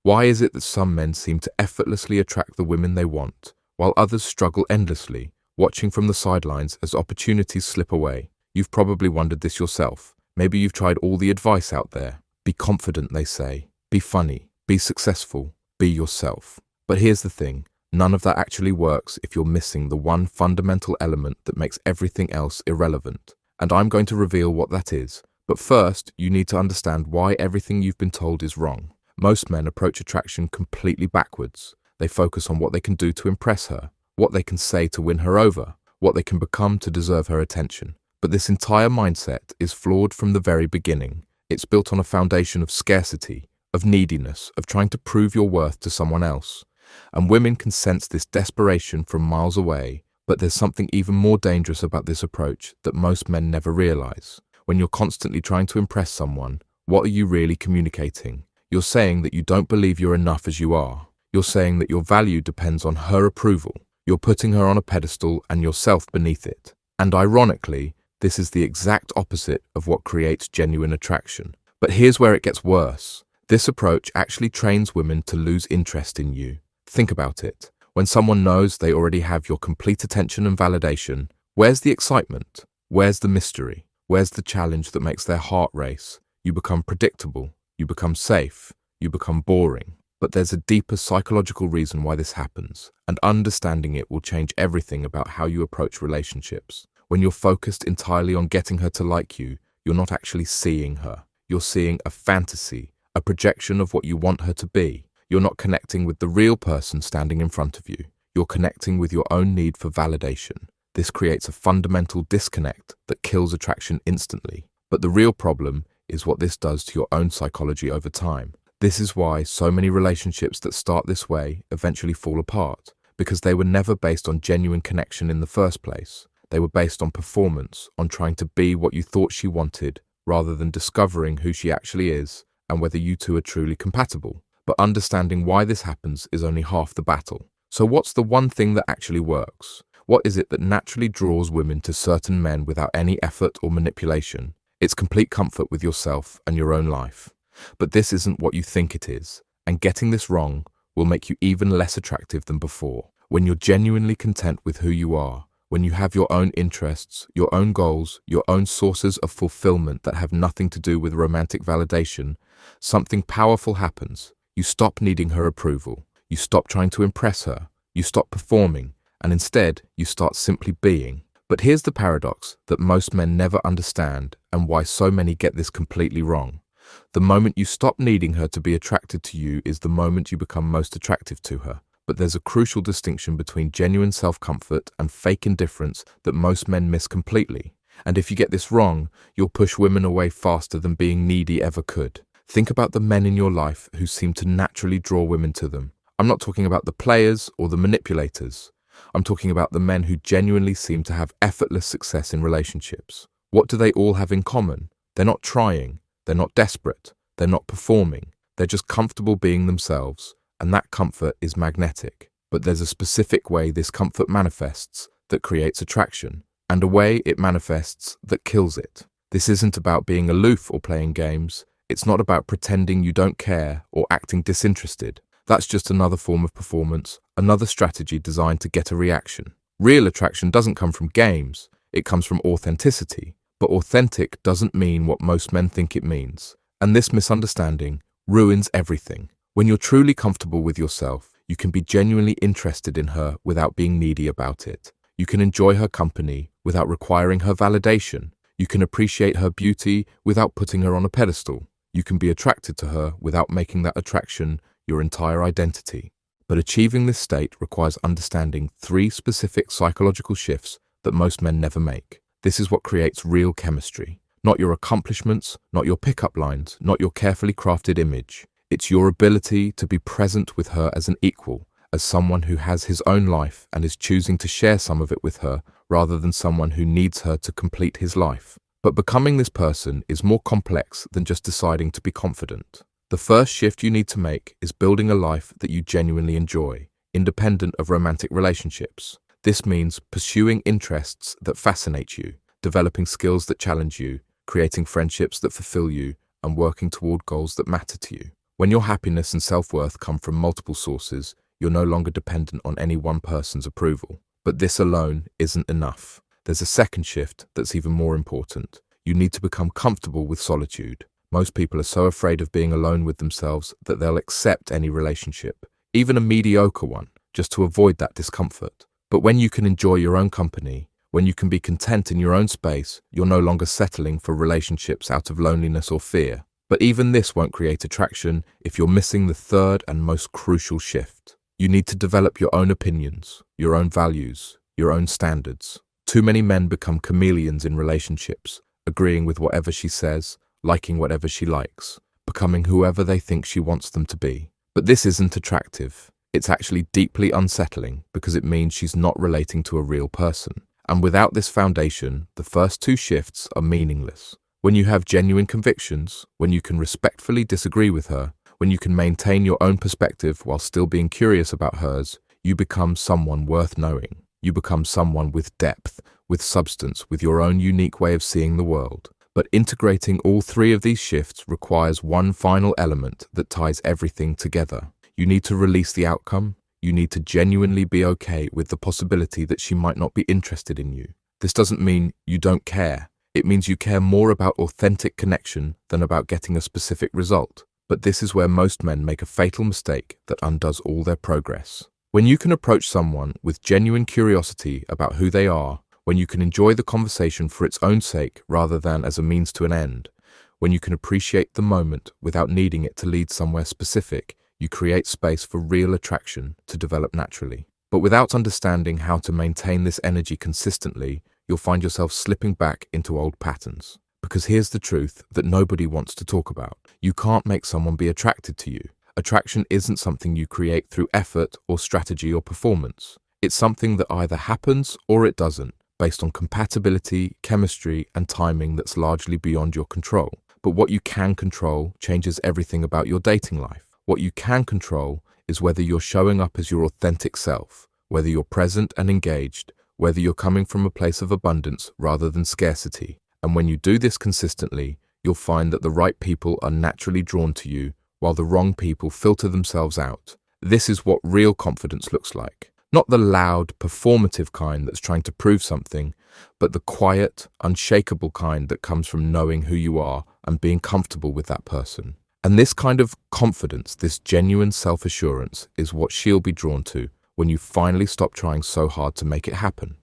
Why is it that some men seem to effortlessly attract the women they want, while others struggle endlessly, watching from the sidelines as opportunities slip away? You've probably wondered this yourself. Maybe you've tried all the advice out there. Be confident, they say. Be funny. Be successful. Be yourself. But here's the thing. None of that actually works if you're missing the one fundamental element that makes everything else irrelevant. And I'm going to reveal what that is. But first, you need to understand why everything you've been told is wrong. Most men approach attraction completely backwards. They focus on what they can do to impress her, what they can say to win her over, what they can become to deserve her attention. But this entire mindset is flawed from the very beginning. It's built on a foundation of scarcity, of neediness, of trying to prove your worth to someone else. And women can sense this desperation from miles away, but there's something even more dangerous about this approach that most men never realize. When you're constantly trying to impress someone, what are you really communicating? You're saying that you don't believe you're enough as you are. You're saying that your value depends on her approval. You're putting her on a pedestal and yourself beneath it. And ironically, this is the exact opposite of what creates genuine attraction. But here's where it gets worse. This approach actually trains women to lose interest in you. Think about it. When someone knows they already have your complete attention and validation, where's the excitement? Where's the mystery? Where's the challenge that makes their heart race? You become predictable. You become safe. You become boring. But there's a deeper psychological reason why this happens, and understanding it will change everything about how you approach relationships. When you're focused entirely on getting her to like you, you're not actually seeing her. You're seeing a fantasy, a projection of what you want her to be. You're not connecting with the real person standing in front of you. You're connecting with your own need for validation. This creates a fundamental disconnect that kills attraction instantly. But the real problem is what this does to your own psychology over time. This is why so many relationships that start this way eventually fall apart, because they were never based on genuine connection in the first place. They were based on performance, on trying to be what you thought she wanted, rather than discovering who she actually is and whether you two are truly compatible. But understanding why this happens is only half the battle. So what's the one thing that actually works? What is it that naturally draws women to certain men without any effort or manipulation? It's complete comfort with yourself and your own life. But this isn't what you think it is, and getting this wrong will make you even less attractive than before. When you're genuinely content with who you are, when you have your own interests, your own goals, your own sources of fulfillment that have nothing to do with romantic validation, something powerful happens. You stop needing her approval. You stop trying to impress her. You stop performing, and instead you start simply being. But here's the paradox that most men never understand, and why so many get this completely wrong. The moment you stop needing her to be attracted to you is the moment you become most attractive to her. But there's a crucial distinction between genuine self-comfort and fake indifference that most men miss completely. And if you get this wrong, you'll push women away faster than being needy ever could. Think about the men in your life who seem to naturally draw women to them. I'm not talking about the players or the manipulators. I'm talking about the men who genuinely seem to have effortless success in relationships. What do they all have in common? They're not trying. They're not desperate. They're not performing. They're just comfortable being themselves, and that comfort is magnetic. But there's a specific way this comfort manifests that creates attraction, and a way it manifests that kills it. This isn't about being aloof or playing games. It's not about pretending you don't care or acting disinterested. That's just another form of performance, another strategy designed to get a reaction. Real attraction doesn't come from games. It comes from authenticity. But authentic doesn't mean what most men think it means. And this misunderstanding ruins everything. When you're truly comfortable with yourself, you can be genuinely interested in her without being needy about it. You can enjoy her company without requiring her validation. You can appreciate her beauty without putting her on a pedestal. You can be attracted to her without making that attraction your entire identity. But achieving this state requires understanding 3 specific psychological shifts that most men never make. This is what creates real chemistry. Not your accomplishments, not your pickup lines, not your carefully crafted image. It's your ability to be present with her as an equal, as someone who has his own life and is choosing to share some of it with her rather than someone who needs her to complete his life. But becoming this person is more complex than just deciding to be confident. The first shift you need to make is building a life that you genuinely enjoy, independent of romantic relationships. This means pursuing interests that fascinate you, developing skills that challenge you, creating friendships that fulfill you, and working toward goals that matter to you. When your happiness and self-worth come from multiple sources, you're no longer dependent on any one person's approval. But this alone isn't enough. There's a second shift that's even more important. You need to become comfortable with solitude. Most people are so afraid of being alone with themselves that they'll accept any relationship, even a mediocre one, just to avoid that discomfort. But when you can enjoy your own company, when you can be content in your own space, you're no longer settling for relationships out of loneliness or fear. But even this won't create attraction if you're missing the third and most crucial shift. You need to develop your own opinions, your own values, your own standards. Too many men become chameleons in relationships, agreeing with whatever she says, liking whatever she likes, becoming whoever they think she wants them to be. But this isn't attractive. It's actually deeply unsettling because it means she's not relating to a real person. And without this foundation, the first two shifts are meaningless. When you have genuine convictions, when you can respectfully disagree with her, when you can maintain your own perspective while still being curious about hers, you become someone worth knowing. You become someone with depth, with substance, with your own unique way of seeing the world. But integrating all three of these shifts requires one final element that ties everything together. You need to release the outcome. You need to genuinely be okay with the possibility that she might not be interested in you. This doesn't mean you don't care. It means you care more about authentic connection than about getting a specific result. But this is where most men make a fatal mistake that undoes all their progress. When you can approach someone with genuine curiosity about who they are, when you can enjoy the conversation for its own sake rather than as a means to an end, when you can appreciate the moment without needing it to lead somewhere specific, you create space for real attraction to develop naturally. But without understanding how to maintain this energy consistently, you'll find yourself slipping back into old patterns. Because here's the truth that nobody wants to talk about. You can't make someone be attracted to you. Attraction isn't something you create through effort or strategy or performance. It's something that either happens or it doesn't, based on compatibility, chemistry, and timing that's largely beyond your control. But what you can control changes everything about your dating life. What you can control is whether you're showing up as your authentic self, whether you're present and engaged, whether you're coming from a place of abundance rather than scarcity. And when you do this consistently, you'll find that the right people are naturally drawn to you, while the wrong people filter themselves out. This is what real confidence looks like. Not the loud, performative kind that's trying to prove something, but the quiet, unshakable kind that comes from knowing who you are and being comfortable with that person. And this kind of confidence, this genuine self-assurance, is what she'll be drawn to when you finally stop trying so hard to make it happen.